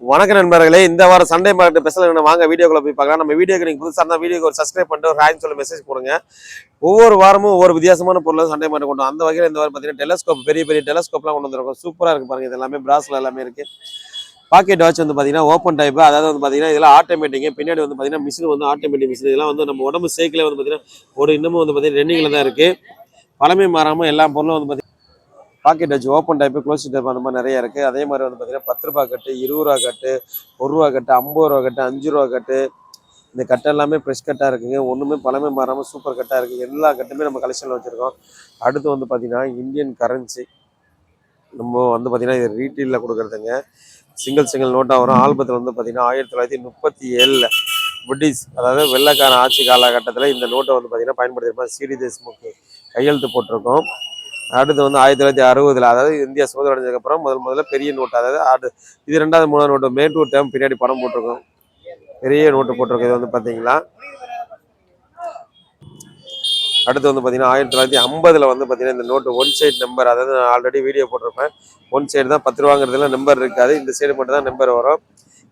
வணக்க நண்பர்களே, இந்த வாரம் சண்டே மார்க்கெட் ஸ்பெஷல் வாங்க வீடியோக்குள்ள போய் பார்க்கலாம். நம்ம வீடியோக்கு நீங்க புதுசா இருந்தா வீடியோக்கு ஒரு சப்ஸ்கிரைப் பண்ணிட்டு ஒரு ஹாய்னு சொல்லி மெசேஜ் போடுங்க. ஒவ்வொரு வாரமும் ஒவ்வொரு வித்தியாசமான பொருள் சண்டே மார்க்கெட் கொண்டு அந்த வகையில் இந்த வாரம் பார்த்தீங்கன்னா டெலஸ்கோப் பெரிய பெரிய டெலஸ்கோப்லாம் கொண்டு வந்திருக்கோம். சூப்பராக இருக்கு பாருங்க. இது எல்லாமே பிராஸ்ல எல்லாமே இருக்கு. பாக்கெட் வாட்ச் வந்து பார்த்தீங்கன்னா ஓப்பன் டைப், அதாவது வந்து பார்த்தீங்கன்னா இதெல்லாம் ஆட்டோமேட்டிக். பின்னாடி வந்து பார்த்தீங்கன்னா மிஷின் வந்து ஆட்டோமேட்டிக் மிஷின். இதெல்லாம் வந்து நம்ம உடம்பு சைக்கிளே வந்து பார்த்தீங்கன்னா ஒரு இன்னமும் வந்து பார்த்தீங்கன்னா ரன்னிங்ல தான் இருக்கு. பழமை மாறாமல் எல்லா பொருளும் வந்து பார்த்தீங்கன்னா பாக்கெட் வச்சு ஓப்பன் டைப்பு க்ளோஸ் டைப் அந்த மாதிரி நிறைய இருக்குது. அதே மாதிரி வந்து பார்த்தீங்கன்னா 10 ரூபா கட்டு, 20 ரூபா கட்டு, 1 ரூபா கட்டு, 50 ரூபா கட்டு, 5 ரூபா கட்டு. இந்த கட்டு எல்லாமே ஃப்ரெஷ் கட்டாக இருக்குங்க. ஒன்றுமே பழமை மாறாமல் சூப்பர் கட்டாக இருக்குது. எல்லா கட்டுமே நம்ம கலெக்ஷனில் வச்சுருக்கோம். அடுத்து வந்து பார்த்தீங்கன்னா இந்தியன் கரன்சி. நம்ம வந்து பார்த்தீங்கன்னா இது ரீட்டெயிலில் கொடுக்குறதுங்க. சிங்கிள் நோட்டாக வரும். ஆல்பத்தில் வந்து பார்த்தீங்கன்னா 1937 பிரிட்டிஷ், அதாவது வெள்ளைக்காரன் ஆட்சி காலகட்டத்தில் இந்த நோட்டை வந்து பார்த்தீங்கன்னா பயன்படுத்தியிருப்பாங்க. சிடி தேஷ்முக் கையெழுத்து போட்டிருக்கோம். அடுத்து வந்து 1960, அதாவது இந்தியா சுதந்திரம் அடைஞ்சதுக்கப்புறம் முதல்ல பெரிய நோட்டு, அதாவது இது 2வது 3வது நோட்டு மேட்டூர் டேம் பின்னாடி படம் போட்டிருக்கோம். பெரிய நோட்டு போட்டிருக்கோம். இது வந்து பார்த்தீங்களா. அடுத்து வந்து பார்த்தீங்கன்னா 1950 வந்து பார்த்தீங்கன்னா இந்த நோட்டு ஒன் சைடு நம்பர், அதாவது நான் ஆல்ரெடி வீடியோ போட்டிருப்பேன். ஒன் சைடு தான் 10 ரூபாங்கிறதுல நம்பர் இருக்காது. இந்த சைடு மட்டும் தான் நம்பர் வரும்.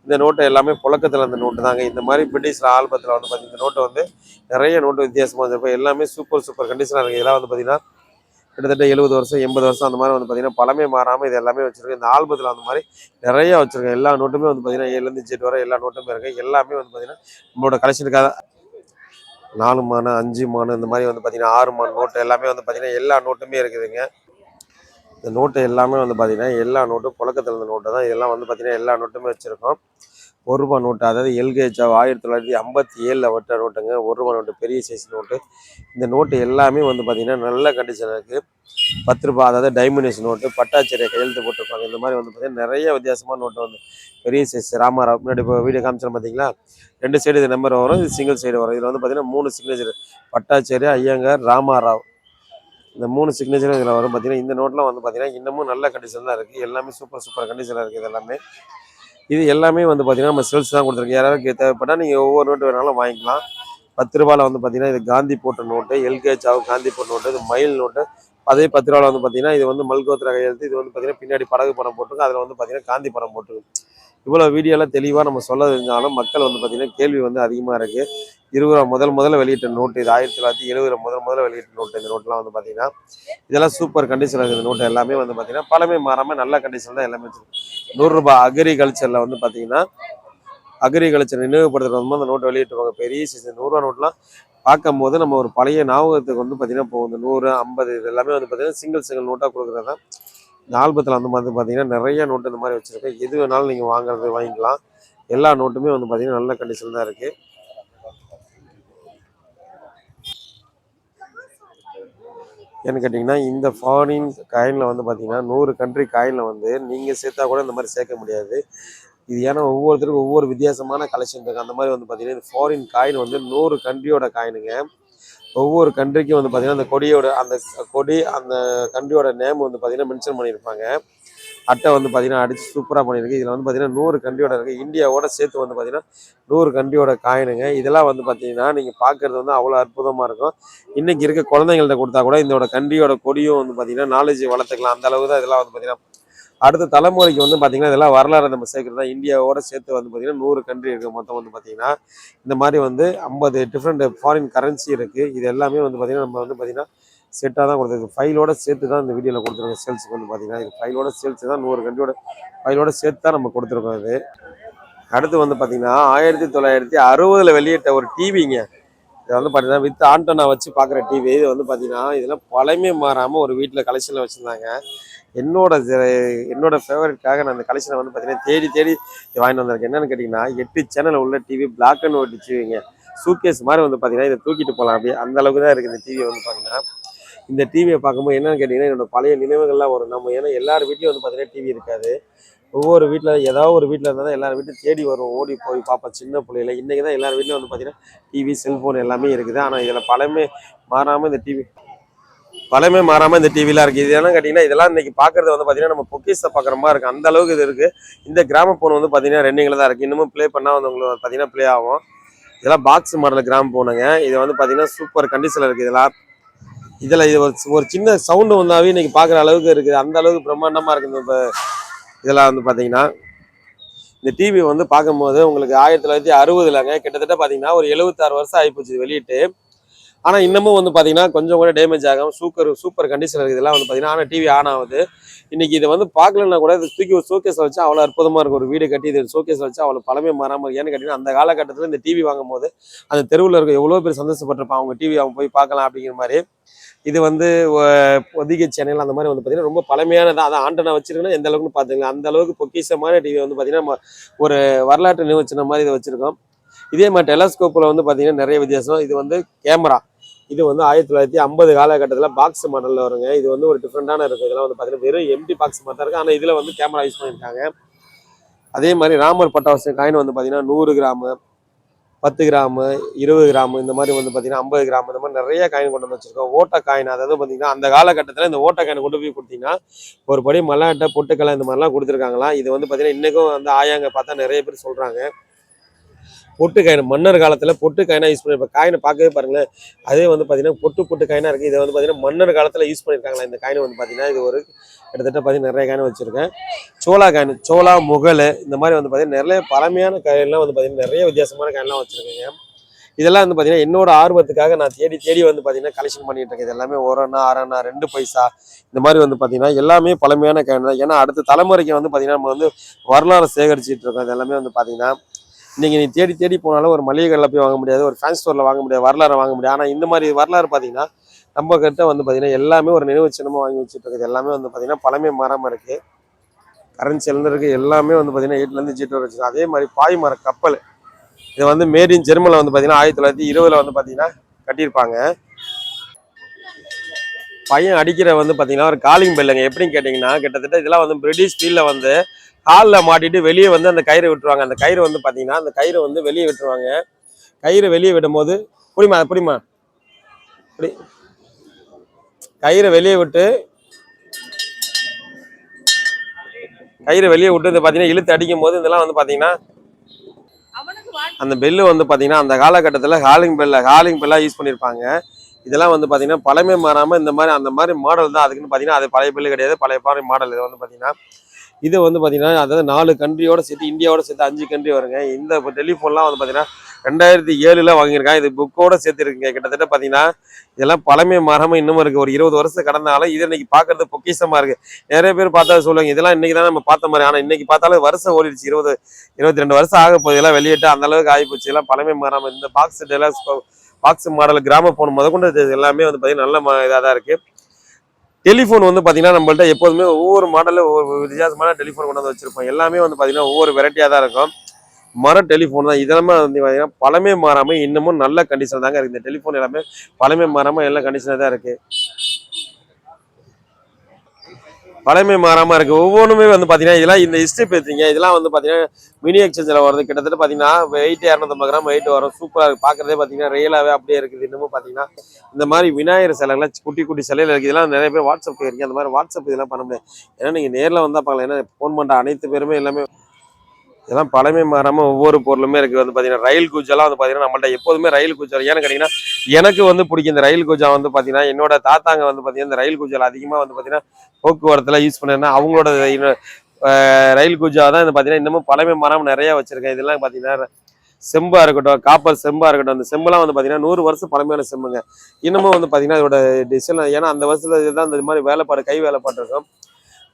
இந்த நோட்டு எல்லாமே புழக்கத்தில் அந்த நோட்டு தாங்க. இந்த மாதிரி பிரிட்டிஷ் ஆல்பத்தில் வந்து பார்த்தீங்கன்னா இந்த நோட்டு வந்து நிறைய நோட்டு வித்தியாசமாக இருந்திருக்கும். எல்லாமே சூப்பர் கண்டிஷனாக இருக்குது. இதெல்லாம் வந்து பார்த்தீங்கன்னா கிட்டத்தட்ட 70 வருஷம் 80 வருஷம் அந்த மாதிரி வந்து பார்த்தீங்கன்னா பழமே மாறாமல் இது எல்லாமே வச்சுருக்கேன். இந்த ஆல்பத்தில் அந்த மாதிரி நிறைய வச்சுருக்கேன். எல்லா நோட்டுமே வந்து பார்த்தீங்கன்னா 7லேருந்து Z வரை எல்லா நோட்டுமே இருக்குது. எல்லாமே வந்து பார்த்தீங்கன்னா நம்மளோட கலெக்ஷனுக்காக 4 மானு 5 மானு இந்த மாதிரி வந்து பார்த்தீங்கன்னா 6 மான் நோட்டு எல்லாமே வந்து பார்த்தீங்கன்னா எல்லா நோட்டுமே இருக்குதுங்க. இந்த நோட்டு எல்லாமே வந்து பார்த்தீங்கன்னா எல்லா நோட்டும் புழக்கத்தில் இருந்த நோட்டு தான். இதெல்லாம் வந்து பார்த்தீங்கன்னா எல்லா நோட்டுமே வச்சுருக்கோம். 1 ரூபா நோட்டு, அதாவது எல்கேஜா 1957 வட்ட நோட்டுங்க. 1 ரூபா நோட்டு பெரிய சைஸ் நோட்டு. இந்த நோட்டு எல்லாமே வந்து பார்த்தீங்கன்னா நல்ல கண்டிஷன் இருக்குது. 10 ரூபா, அதாவது டைமண்டேஷன் நோட்டு, பட்டாச்சேரியை கையெழுத்து போட்டிருப்பாங்க. இந்த மாதிரி வந்து பார்த்தீங்கன்னா நிறைய வித்தியாசமான நோட்டு வந்து பெரிய சைஸ் ராமாராவ். முன்னாடி இப்போ வீடியோ காமிச்சோம் பார்த்தீங்களா, 2 சைடு இது நம்பர் வரும், இது சிங்கிள் சைடு வரும். இதில் வந்து பார்த்தீங்கன்னா 3 சிக்னேச்சர், பட்டாச்சேரி, ஐயங்கார், ராமாராவ். இந்த 3 சிக்னேச்சரும் இதில் வரும். பார்த்தீங்கன்னா இந்த நோட்லாம் வந்து பார்த்தீங்கன்னா இன்னமும் நல்ல கண்டிஷன் தான் இருக்குது. எல்லாமே சூப்பர் கண்டிஷனாக இருக்குது. இது எல்லாமே எல்லாமே வந்து பார்த்தீங்கன்னா நம்ம சேல்ஸ் தான் கொடுத்துருக்கோம். யாராவது தேவைப்பட்டால் நீங்கள் ஒவ்வொரு நோட்டு வேணாலும் வாங்கிக்கலாம். 10 ரூபாயில் வந்து பார்த்தீங்கன்னா இது காந்தி போட்ட நோட்டு, எல்கேஜாவும் காந்தி போட்ட நோட்டு, இது மயில் நோட்டு. அதே 10 ரூபாயில் வந்து பார்த்தீங்கன்னா இது வந்து மல்கோத்ரா கையெழுத்து. இது வந்து பார்த்தீங்கன்னா பின்னாடி படகு படம் போட்டிருக்கு, அதில் வந்து பார்த்தீங்கன்னா காந்தி படம் போட்டிருக்கு. இவ்வளோ வீடியோலாம் தெளிவாக நம்ம சொல்ல தெரிஞ்சாலும் மக்கள் வந்து பார்த்தீங்கன்னா கேள்வி வந்து அதிகமாக இருக்குது. 20 ரூபா முதல்ல வெளியிட்ட நோட்டு இது. 1970 முதல்ல வெளியிட்ட நோட்டு. இந்த நோட்டெலாம் வந்து பார்த்தீங்கன்னா இதெல்லாம் சூப்பர் கண்டிஷனில் இருக்குது. இந்த நோட்டு எல்லாமே வந்து பார்த்தீங்கன்னா பழமை மாறாமல் நல்ல கண்டிஷன் தான் எல்லாமே வச்சுருக்கு. 100 ரூபா அக்ரிகல்ச்சரில் வந்து பார்த்தீங்கன்னா அக்ரிகல்ச்சர் நினைவுபடுத்துறது அந்த நோட்டு வெளியிட்டுருவாங்க. பெரிய சைஸ் 100 ரூபா நோட்லாம் பார்க்கும்போது நம்ம ஒரு பழைய ஞாபகத்துக்கு வந்து பார்த்தீங்கன்னா இப்போ இந்த 100, 50 இது எல்லாமே வந்து பார்த்தீங்கன்னா சிங்கிள் நோட்டாக கொடுக்குறது தான். இந்த ஆல்பத்தில் வந்து பார்த்தீங்கன்னா நிறைய நோட்டு இந்த மாதிரி வச்சுருக்கேன். எது வேணாலும் நீங்கள் வாங்கிக்கலாம். எல்லா நோட்டுமே வந்து பார்த்தீங்கன்னா நல்ல கண்டிஷன் தான் இருக்குது. ஏன்னு கேட்டிங்கன்னா இந்த ஃபாரின் காயினில் வந்து பார்த்தீங்கன்னா 100 கண்ட்ரி காயினில் வந்து நீங்கள் சேர்த்தா கூட இந்த மாதிரி சேர்க்க முடியாது. இது ஏன்னா ஒவ்வொருத்தருக்கும் ஒவ்வொரு வித்தியாசமான கலெக்ஷன் இருக்குது. அந்த மாதிரி வந்து பார்த்தீங்கன்னா இந்த ஃபாரின் காயின் வந்து 100 கண்ட்ரியோட காயினுங்க. ஒவ்வொரு கண்ட்ரிக்கும் வந்து பார்த்தீங்கன்னா அந்த கொடியோட அந்த கண்ட்ரியோட நேம் வந்து பார்த்தீங்கன்னா மென்ஷன் பண்ணியிருப்பாங்க. அட்டை வந்து பார்த்தீங்கன்னா அடித்து சூப்பராக பண்ணியிருக்கு. இதில் வந்து பார்த்தீங்கன்னா 100 கண்ட்ரியோட இருக்குது. இந்தியாவோட சேர்த்து வந்து பார்த்தீங்கன்னா 100 கண்ட்ரியோட காயினுங்க. இதெல்லாம் வந்து பார்த்தீங்கன்னா நீங்கள் பார்க்குறது வந்து அவ்வளோ அற்புதமாக இருக்கும். இன்றைக்கி இருக்க குழந்தைங்கள்ட்ட கொடுத்தா கூட இதோட கண்ட்ரியோட கொடியும் வந்து பார்த்தீங்கன்னா நாலேஜ் வளர்த்துக்கலாம். அந்த அளவு தான் இதெல்லாம் வந்து பார்த்தீங்கன்னா அடுத்த தலைமுறைக்கு வந்து பார்த்தீங்கன்னா இதெல்லாம் வரலாறு நம்ம சேர்க்குறது தான். இந்தியாவோட சேர்த்து வந்து பார்த்தீங்கன்னா 100 கண்ட்ரி இருக்குது. மொத்தம் வந்து பார்த்தீங்கன்னா இந்த மாதிரி வந்து 50 டிஃப்ரெண்ட் ஃபாரின் கரன்சி இருக்குது. இது எல்லாமே வந்து பார்த்தீங்கன்னா நம்ம வந்து பார்த்தீங்கன்னா செட்டாக தான் கொடுத்துருக்கு. ஃபைலோட சேர்த்து தான் இந்த வீடியோவில் கொடுத்துருக்கோம். சேல்ஸுக்கு வந்து பார்த்தீங்கன்னா இது ஃபைலோட சேர்த்து தான் 100 கண்ட்ரியோட ஃபைலோட சேர்த்து தான் நம்ம கொடுத்துருக்கோம். இது அடுத்து வந்து பார்த்தீங்கன்னா 1960 வெளியிட்ட ஒரு டிவிங்க. இது வந்து பார்த்தீங்கன்னா வித் ஆண்டனா வச்சு பார்க்குற டிவி. இது வந்து பார்த்தீங்கன்னா இதெல்லாம் பழமை மாறாமல் ஒரு வீட்டில் கலெக்ஷனில் வச்சுருந்தாங்க. என்னோட ஃபேவரட்காக நான் அந்த கலெக்ஷனை வந்து பார்த்தீங்கன்னா தேடி வாங்கிட்டு வந்திருக்கேன். என்னென்னு கேட்டிங்கன்னா 8 சேனல் உள்ள டிவி, பிளாக் அண்ட் ஒயிட் டிவிங்க. சூட்கேஸ் மாதிரி வந்து பார்த்தீங்கன்னா இதை தூக்கிட்டு போகலாம். அப்படியே அந்த அளவுக்கு தான் இருக்குது இந்த டிவி வந்து பார்த்தீங்கன்னா. இந்த டிவியை பார்க்கும்போது என்னென்னு கேட்டிங்கன்னா என்னோடய பழைய நினைவுகள்லாம் வரும். நம்ம ஏன்னா எல்லார் வீட்லேயும் வந்து பார்த்தீங்கன்னா டிவி இருக்காது. ஒவ்வொரு வீட்டில் ஏதாவது ஒரு வீட்டில் இருந்தால் தான் எல்லார் வீட்லையும் தேடி வரும், ஓடி போய் பார்ப்போம் சின்ன பிள்ளையில. இன்றைக்கி தான் எல்லார் வீட்லையும் வந்து பார்த்தீங்கன்னா டிவி, செல்ஃபோன் எல்லாமே இருக்குது. ஆனால் இதில் பழமை மாறாமல் இந்த டிவிலாம் இருக்குது. இது என்ன கேட்டிங்கன்னா இதெல்லாம் இன்றைக்கி பார்க்குறது வந்து பார்த்தீங்கன்னா நம்ம பொக்கிஷத்தை பார்க்குற மாதிரி இருக்குது. அந்த அளவுக்கு இது இருக்குது. இந்த கிராம ஃபோன் வந்து பார்த்தீங்கன்னா ரன்னிங்கில் தான் இருக்குது. இன்னமும் ப்ளே பண்ணால் வந்து உங்களுக்கு பார்த்தீங்கன்னா ப்ளே ஆகும். இதெல்லாம் பாக்ஸ் மாடல் கிராம ஃபோனுங்க. இது வந்து பார்த்தீங்கன்னா சூப்பர் கண்டிஷனில் இருக்குது. இதில் இது ஒரு சின்ன சவுண்டு வந்தாவே இன்றைக்கி பார்க்குற அளவுக்கு இருக்குது. அந்த அளவுக்கு பிரம்மாண்டமாக இருக்குது. இப்போ இதெல்லாம் வந்து பார்த்தீங்கன்னா இந்த டிவி வந்து பார்க்கும்போது உங்களுக்கு 1960லங்க கிட்டத்தட்ட பார்த்தீங்கன்னா ஒரு 76 வருஷம் ஆகிப்போச்சு வெளியிட்டு. ஆனால் இன்னமும் வந்து பார்த்தீங்கன்னா கொஞ்சம் கூட டேமேஜ் ஆகாமல் சூப்பர் கண்டிஷன் இருக்குது இதெல்லாம் வந்து பார்த்தீங்கன்னா. ஆனால் டிவி ஆன் ஆகுது. இன்னைக்கு இதை வந்து பார்க்கலன்னா கூட இது தூக்கி ஒரு ஷோகேஸில் வச்சு அவ்வளோ அற்புதமாக இருக்கும். ஒரு வீடு கட்டி இது ஷோகேஸில் வச்சு அவ்வளோ பழமை மாறாமல். ஏன்னு கேட்டிங்கன்னா அந்த காலகட்டத்தில் இந்த டிவி வாங்கும்போது அந்த தெருவில் இருக்க எவ்வளோ பேர் சந்தோஷப்பட்டிருப்பான் அவங்க டிவி அவங்க போய் பார்க்கலாம் அப்படிங்கிற மாதிரி. இது வந்து ஒதிகை சேனல் அந்த மாதிரி வந்து பார்த்தீங்கன்னா ரொம்ப பழமையானதான். அதை ஆண்டனா வச்சிருக்கோன்னா எந்த அளவுக்குன்னு பார்த்துக்கலாம். அந்த அளவுக்கு பொக்கிஷமான டிவி வந்து பார்த்தீங்கன்னா நம்ம ஒரு வரலாற்று நினைவு சின்ன மாதிரி இதை வச்சிருக்கோம். இதே மாதிரி டெலஸ்கோப்பில் வந்து பார்த்தீங்கன்னா நிறைய வித்தியாசம். இது வந்து கேமரா. இது வந்து 1950 காலகட்டத்தில் பாக்ஸ் மாடலில் வருங்க. இது வந்து ஒரு டிஃப்ரெண்டான இருக்கும். இதெல்லாம் வந்து பார்த்தீங்கன்னா வெறும் எம்டி பாக்ஸ் மாதிரி தான் இருக்குது. ஆனால் இதில் வந்து கேமரா யூஸ் பண்ணியிருக்காங்க. அதே மாதிரி ராமர் பட்டாசு காயின் வந்து பார்த்தீங்கன்னா 100 கிராமு, 10 கிராமு, 20 கிராமு, இந்த மாதிரி வந்து பார்த்தீங்கன்னா 50 கிராம், இந்த மாதிரி நிறைய காயின் கொண்டு வந்து வச்சிருக்கோம். ஓட்ட காயின், அதாவது பார்த்தீங்கன்னா அந்த காலகட்டத்தில் இந்த ஓட்ட காயின் கொண்டு போய் கொடுத்தீங்கன்னா ஒரு படி மல்லாட்டை பொட்டுக்கலை இந்த மாதிரிலாம் கொடுத்துருக்காங்களாம். இது வந்து பார்த்தீங்கன்னா இன்றைக்கும் வந்து ஆயாங்க பார்த்தா நிறைய பேர் சொல்கிறாங்க. பொட்டு காயின் மன்னர் காலத்தில் பொட்டு காயினாக யூஸ் பண்ணி காயினை பார்க்கவே பாருங்களேன். அதே வந்து பார்த்தீங்கன்னா பொட்டு காயினாக இருக்குது. இதை வந்து பார்த்தீங்கன்னா மன்னர் காலத்தில் யூஸ் பண்ணியிருக்காங்களா இந்த காயின் வந்து பார்த்தீங்கன்னா. இது ஒரு கிட்டத்தட்ட பார்த்தீங்கன்னா நிறைய காயின் வச்சுருக்கேன். சோளா காயின், சோளா முகல், இந்த மாதிரி வந்து பார்த்தீங்கன்னா நிறைய பழமையான காயின்லாம் வந்து பார்த்தீங்கன்னா நிறைய வித்தியாசமான காயின்லாம் வச்சுருக்கேங்க. இதெல்லாம் வந்து பார்த்தீங்கன்னா என்னோட ஆர்வத்துக்காக நான் தேடி வந்து பார்த்தீங்கன்னா கலெக்ஷன் பண்ணிட்டு இருக்கேன். இது எல்லாமே 1 அணா, 1/2 அணா, 2 பைசா, இந்த மாதிரி வந்து பார்த்தீங்கன்னா எல்லாமே பழமையான காயின் தான். ஏன்னா அடுத்த தலைமுறைக்கு வந்து பார்த்தீங்கன்னா நம்ம வந்து வரலாறு சேகரிச்சுட்டு இருக்கோம். இது எல்லாமே வந்து பார்த்தீங்கன்னா நீங்கள் நீ தேடி போனாலும் ஒரு மளிகை கடையில் போய் வாங்க முடியாது, ஒரு ஃபேன்சி ஸ்டோரில் வாங்க முடியாது, வரலாறு வாங்க முடியாது. ஆனால் இந்த மாதிரி வரலாறு பார்த்தீங்கன்னா நம்ம கிட்ட வந்து பார்த்தீங்கன்னா எல்லாமே ஒரு நினைவு சின்னமாக வாங்கி வச்சுட்டு இருக்குது. எல்லாமே வந்து பார்த்தீங்கன்னா பழமை மரமாக இருக்குது. கரன்சிலேருந்து இருக்குது. எல்லாமே வந்து பார்த்தீங்கன்னா 8லேருந்து G வரை வச்சுருக்கோம். அதே மாதிரி பாய் மர கப்பல், இது வந்து மேட் இன் ஜெர்மனில் வந்து பார்த்தீங்கன்னா 1920 வந்து பார்த்தீங்கன்னா கட்டியிருப்பாங்க. பையன் அடிக்கிற வந்து பார்த்தீங்கன்னா ஒரு காலிங் பெல்லுங்க. எப்படின்னு கேட்டிங்கன்னா கிட்டத்தட்ட இதெல்லாம் வந்து பிரிட்டிஷ் ஸ்டீலில் வந்து காலில் மாட்டிட்டு வெளியே வந்து அந்த கயிறை விட்டுருவாங்க. அந்த கயிறு வந்து பார்த்தீங்கன்னா அந்த கயிறை வந்து வெளியே விட்டுருவாங்க. கயிறை வெளியே விடும்போது புடிமா இப்படி கயிறை வெளியே விட்டு இந்த பார்த்தீங்கன்னா இழுத்து அடிக்கும் போது இதெல்லாம் வந்து பார்த்தீங்கன்னா அந்த பெல்லு வந்து பார்த்தீங்கன்னா அந்த காலகட்டத்தில் ஹாலிங் பெல்லாக யூஸ் பண்ணியிருப்பாங்க. இதெல்லாம் வந்து பார்த்தீங்கன்னா பழமை மாறாமல் இந்த மாதிரி அந்த மாதிரி மாடல் தான். அதுக்குன்னு பார்த்தீங்கன்னா அது பழைய பெல்லு கிடையாது, பழைய பாறை மாடல். இது வந்து பார்த்தீங்கன்னா இது வந்து பார்த்தீங்கன்னா அதாவது 4 கண்ட்ரியோட சேர்த்து இந்தியாவோட சேர்த்து 5 கண்ட்ரி வருங்க. இந்த டெலிஃபோன்லாம் வந்து பார்த்தீங்கன்னா 2007 வாங்கியிருக்காங்க. இது புக்கோட சேர்த்துருக்குங்க. கிட்டத்தட்ட பார்த்தீங்கன்னா இதெல்லாம் பழமை மாறாமல் இன்னமும் இருக்குது. ஒரு 20 வருஷம் கடந்தாலும் இது இன்னைக்கு பார்க்கறது பொக்கிஷமாக இருக்குது. நிறைய பேர் பார்த்தா சொல்லுவாங்க இதெல்லாம் இன்னைக்கு தான் நம்ம பார்த்த மாதிரி. ஆனால் இன்னைக்கு பார்த்தாலும் வருஷம் ஓடிடுச்சு. 22 வருஷம் ஆக போகுது. இதெல்லாம் வெளியிட்டு அந்த அளவுக்கு ஆகிப்போச்சு. இதெல்லாம் பழமை மாறாமல் இந்த பாக்ஸ் மாடல் கிராம போன் முதற்கொண்டு எல்லாமே வந்து பார்த்தீங்கன்னா நல்ல இதாக தான் இருக்குது. டெலிஃபோன் வந்து பார்த்தீங்கன்னா நம்மள்ட்ட எப்போதுமே ஒவ்வொரு மாடலில் ஒவ்வொரு வித்தியாசமான டெலிஃபோன் கொண்டு வந்து வச்சிருப்போம். எல்லாமே வந்து பார்த்தீங்கன்னா ஒவ்வொரு வெரைட்டியாக தான் இருக்கும். மர டெலிஃபோன் தான் இதெல்லாம் வந்து பார்த்தீங்கன்னா பழமை மாறாமல் இன்னமும் நல்ல கண்டிஷன் தாங்க இருக்குது. இந்த டெலிஃபோன் எல்லாமே பழமை மாறாமல் எல்லா கண்டிஷனாக தான் இருக்குது. பழமை மாறாமல் இருக்குது. ஒவ்வொன்றுமே வந்து பார்த்தீங்கன்னா இதெல்லாம் இந்த ஹிஸ்ட்ரி பேசுறீங்க. இதெல்லாம் வந்து பார்த்தீங்கன்னா மினி எக்ஸ்சேஞ்சில் வருது. கிட்டத்தட்ட பார்த்தீங்கன்னா வெயிட் 250 கிராம் வெயிட் வரும். சூப்பராக இருக்குது. பார்க்குறதே பார்த்தீங்கன்னா ரியலாகவே அப்படியே இருக்குது. இன்னமும் பார்த்தீங்கன்னா இந்த மாதிரி விநாயகர் சிலைகள்லாம் குட்டி சிலையில் இருக்குது. இதெல்லாம் நிறைய பேர் வாட்ஸ்அப் இருக்கீங்க. அந்த மாதிரி வாட்ஸ்அப் இதெல்லாம் பண்ண முடியாது. ஏன்னா நீங்கள் நேரில் வந்தால் பார்க்கலாம். ஏன்னா ஃபோன் பண்ணுற அனைத்து பேருமே எல்லாமே இதெல்லாம் பழமை மாறாமல் ஒவ்வொரு பொருளுமே இருக்குது. வந்து பார்த்தீங்கன்னா ரயில் கூஜெல்லாம் வந்து பார்த்தீங்கன்னா நம்மள்ட்ட எப்போதுமே ரயில் கூஜா. ஏன்னு கேட்டிங்கன்னா எனக்கு வந்து பிடிக்கும் இந்த ரயில் கூஜா. வந்து பார்த்தீங்கன்னா என்னோட தாத்தாங்க வந்து பார்த்தீங்கன்னா இந்த ரயில் கூஜால் அதிகமாக வந்து பார்த்தீங்கன்னா போக்குவரத்தில் யூஸ் பண்ணேன்னா அவங்களோட ரயில் கூஜா தான் இந்த பார்த்தீங்கன்னா இன்னமும் பழமை மாறாமல் நிறையா வச்சுருக்கேன். இதெல்லாம் பார்த்தீங்கன்னா செம்பாக இருக்கட்டும், காப்பர் செம்பாக இருக்கட்டும், அந்த செம்பெல்லாம் வந்து பார்த்தீங்கன்னா 100 வருஷம் பழமையான செம்புங்க. இன்னமும் வந்து பார்த்தீங்கன்னா இதோட டிசைன் ஏன்னா அந்த வருஷத்துல இதுதான் இந்த மாதிரி வேலைப்பாடு கை வேலைப்பாடு இருக்கும்.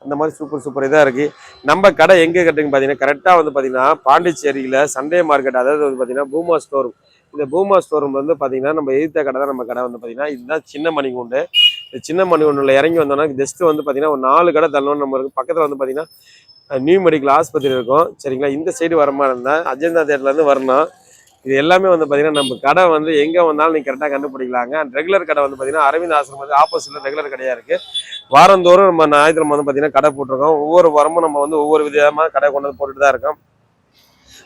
அந்த மாதிரி சூப்பர் இதாக இருக்குது. நம்ம கடை எங்கே கட்டுங்க பார்த்தீங்கன்னா கரெக்டாக வந்து பார்த்தீங்கன்னா பாண்டிச்சேரியில் சண்டே மார்க்கெட், அதாவது வந்து பார்த்தீங்கன்னா பூமா ஸ்டோர் ரூம். இந்த பூமா ஸ்டோர் ரூம் வந்து பார்த்தீங்கன்னா நம்ம எதிர்த்த கடை தான் நம்ம கடை வந்து பார்த்தீங்கன்னா இதுதான் சின்ன மணிகுண்டு. இந்த சின்ன மணிகுண்டில் இறங்கி வந்தோம்னா ஜஸ்ட்டு வந்து பார்த்தீங்கன்னா ஒரு 4 கடை தள்ளணும் நம்ம இருக்குது. பக்கத்தில் வந்து பார்த்தீங்கன்னா நியூ மெடிக்கல் ஆஸ்பத்திரி இருக்கும். சரிங்களா, இந்த சைடு வர மாதிரி இருந்தால் அஜந்தா தேட்டர்லேருந்து வரணும். இது எல்லாமே வந்து பார்த்தீங்கன்னா நம்ம கடை வந்து எங்கே வந்தாலும் நீங்கள் கரெக்டாக கண்டுபிடிக்கலாங்க. ரெகுலர் கடை வந்து பார்த்தீங்கன்னா அரவிந்த் ஆசிரமத்துக்கு ஆப்போசிட்டில் ரெகுலர் கடையாக இருக்குது. வாரந்தோறும் நம்ம ஞாயிற்றுக்கிழமை வந்து பார்த்தீங்கன்னா கடை போட்டிருக்கோம். ஒவ்வொரு வாரமும் நம்ம வந்து ஒவ்வொரு விதமாக கடை கொண்டு வந்து போட்டுட்டு தான் இருக்கோம்.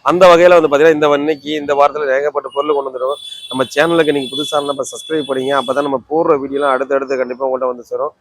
அந்த வகையில் வந்து பார்த்தீங்கன்னா இன்னைக்கு இந்த வாரத்தில் ஏகப்பட்ட பொருள் கொண்டு வந்துடுவோம். நம்ம சேனலுக்கு நீங்கள் புதுசாக இருந்தால் இப்போ சப்ஸ்கிரைப் பண்ணிங்க. அப்போ தான் நம்ம போடுற வீடியோலாம் அடுத்தடுத்து கண்டிப்பாக உங்கள்கிட்ட வந்து சேரும்.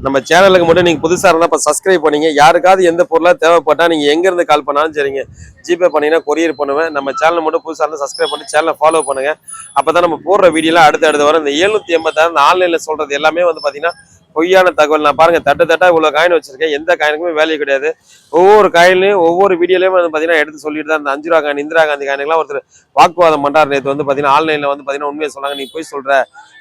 நம்ம சேனலுக்கு மட்டும் நீங்கள் புதுசாக இருந்தால் இப்போ சப்ஸ்கிரைப் பண்ணிங்க. யாருக்காவது எந்த பொருளாக தேவைப்பட்டால் நீங்கள் எங்கேருந்து கால் பண்ணாலும் சரிங்க, ஜிபே பண்ணிங்கன்னா கொரியர் பண்ணுவேன். நம்ம சேனல் மட்டும் புதுசாக இருந்தால் சப்ஸ்கிரைப் பண்ணி சேனலை ஃபாலோ பண்ணுங்கள். அப்போ தான் நம்ம போடுற வீடியோலாம் அடுத்து வரும். இந்த 786 இந்த ஆன்லைனில் சொல்கிறது எல்லாமே வந்து பார்த்தீங்கன்னா பொய்யான தகவல். நான் பாருங்க தட்டு தட்டா இவ்வளவு காயின் வச்சிருக்கேன், எந்த காயினுக்குமே வேல்யூ கிடையாது. ஒவ்வொரு காயின்லயும் ஒவ்வொரு வீடியோலயும் வந்து பாத்தீங்கன்னா எடுத்து சொல்லிட்டு தான். இந்த 5 ரூபா காயின், இந்திரா காந்தி காயினுக்குலாம் ஒருத்தர் வாக்குவாதம் பண்றாரு. நேற்று வந்து பாத்தீங்கன்னா ஆன்லைன்ல வந்து பாத்தீங்கன்னா உண்மையை சொன்னாங்க, நீ போய் சொல்ற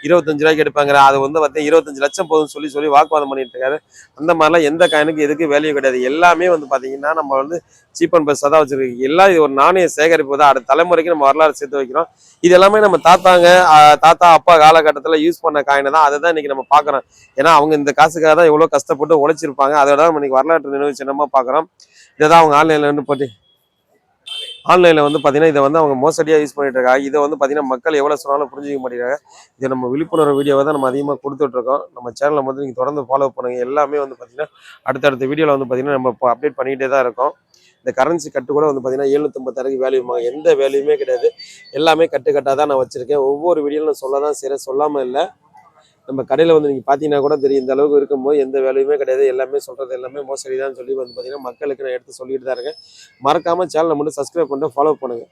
25 ரூபாய்க்கு எடுப்பாங்கிற, அது வந்து பாத்தீங்கன்னா 25 லட்சம் போதும்னு சொல்லி சொல்லி வாக்குவாதம் பண்ணிட்டு இருக்காரு. அந்த மாதிரிலாம் எந்த காயினுக்கு எதுக்கு வேல்யூ கிடையாது. எல்லாமே வந்து பாத்தீங்கன்னா நம்ம வந்து சீப் அண்ட் பெஸ்ட்டாக தான் வச்சிருக்கோம். எல்லாம் இது ஒரு நாணய சேகரிப்பு தான். அடுத்த தலைமுறைக்கு நம்ம வரலாறு சேர்த்து வைக்கிறோம். இது எல்லாமே நம்ம தாத்தா அப்பா காலகட்டத்தில் யூஸ் பண்ண காயினை தான். அதை தான் இன்னைக்கு நம்ம பார்க்குறோம். ஏன்னா அவங்க இந்த காசுக்காக தான் எவ்வளோ கஷ்டப்பட்டு உழைச்சிருப்பாங்க. அதோட நம்ம இன்னைக்கு வரலாற்று நினைவு சின்னமா பார்க்குறோம். இதை தான் அவங்க ஆன்லைனில் வந்து பார்த்தீங்கன்னா இதை வந்து அவங்க மோசடியாக யூஸ் பண்ணிட்டு இருக்காங்க. இதை வந்து பார்த்தீங்கன்னா மக்கள் எவ்வளோ சொன்னாலும் புரிஞ்சிக்க மாட்டேங்கிறாங்க. இதை நம்ம விழிப்புணர்வு வீடியோவை தான் நம்ம அதிகமாக கொடுத்துட்ருக்கோம். நம்ம சேனலை வந்து நீங்கள் தொடர்ந்து ஃபாலோ பண்ணுங்கள். எல்லாமே வந்து பார்த்தீங்கன்னா அடுத்தடுத்த வீடியோவில் வந்து பார்த்தீங்கன்னா நம்ம இப்போ அப்டேட் பண்ணிக்கிட்டே தான் இருக்கோம். இந்த கரன்சி கட்டு கூட வந்து பார்த்தீங்கன்னா 756 வேல்யூமா, எந்த வேல்யூமே கிடையாது. எல்லாமே கட்டாக தான் நான் வச்சுருக்கேன். ஒவ்வொரு வீடியோவில் நான் சொல்ல தான் செய்கிறேன், சொல்லாமல் இல்லை. நம்ம கடையில் வந்து நீங்கள் பார்த்தீங்கன்னா கூட தெரியும், இந்த அளவுக்கு இருக்கும்போது எந்த வேல்யூமே கிடையாது. எல்லாமே சொல்கிறது எல்லாமே மோசடி தான் சொல்லி வந்து பார்த்தீங்கன்னா மக்களுக்கு நான் எடுத்து சொல்லிட்டு தான் இருக்கேன். மறக்காமல் சேனலை மட்டும் சப்ஸ்கிரைப் பண்ணிட்டு ஃபாலோ பண்ணுங்கள்.